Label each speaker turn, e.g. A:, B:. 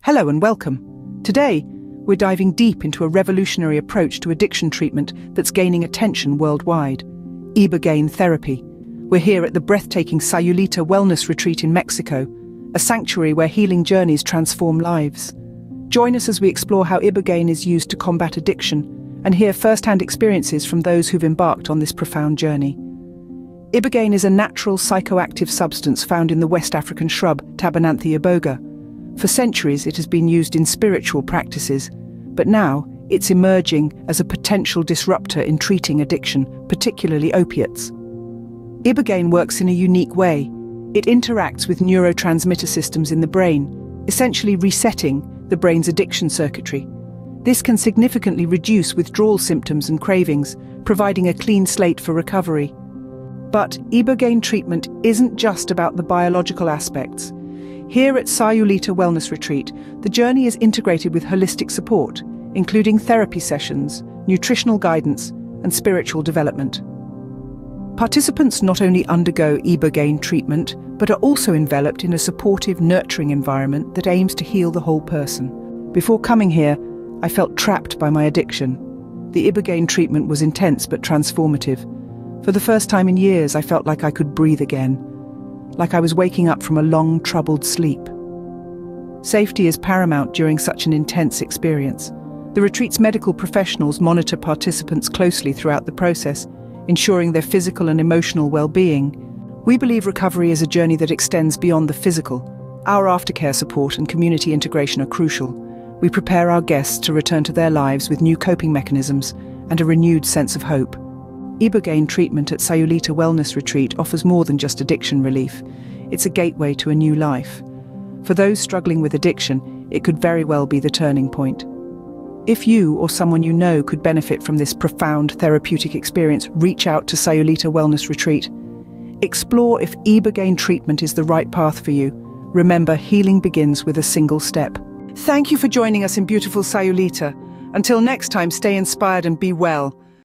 A: Hello and welcome. Today, we're diving deep into a revolutionary approach to addiction treatment that's gaining attention worldwide: Ibogaine therapy. We're here at the breathtaking Sayulita Wellness Retreat in Mexico, a sanctuary where healing journeys transform lives. Join us as we explore how Ibogaine is used to combat addiction and hear first-hand experiences from those who've embarked on this profound journey. Ibogaine is a natural psychoactive substance found in the West African shrub Tabernanthe iboga. For centuries, it has been used in spiritual practices, but now it's emerging as a potential disruptor in treating addiction, particularly opiates. Ibogaine works in a unique way. It interacts with neurotransmitter systems in the brain, essentially resetting the brain's addiction circuitry. This can significantly reduce withdrawal symptoms and cravings, providing a clean slate for recovery. But Ibogaine treatment isn't just about the biological aspects. Here at Sayulita Wellness Retreat, the journey is integrated with holistic support, including therapy sessions, nutritional guidance, and spiritual development. Participants not only undergo Ibogaine treatment, but are also enveloped in a supportive, nurturing environment that aims to heal the whole person. Before coming here, I felt trapped by my addiction. The Ibogaine treatment was intense but transformative. For the first time in years, I felt like I could breathe again, like I was waking up from a long, troubled sleep. Safety is paramount during such an intense experience. The retreat's medical professionals monitor participants closely throughout the process, ensuring their physical and emotional well-being. We believe recovery is a journey that extends beyond the physical. Our aftercare support and community integration are crucial. We prepare our guests to return to their lives with new coping mechanisms and a renewed sense of hope. Ibogaine treatment at Sayulita Wellness Retreat offers more than just addiction relief. It's a gateway to a new life. For those struggling with addiction, it could very well be the turning point. If you or someone you know could benefit from this profound therapeutic experience, reach out to Sayulita Wellness Retreat. Explore if Ibogaine treatment is the right path for you. Remember, healing begins with a single step. Thank you for joining us in beautiful Sayulita. Until next time, stay inspired and be well.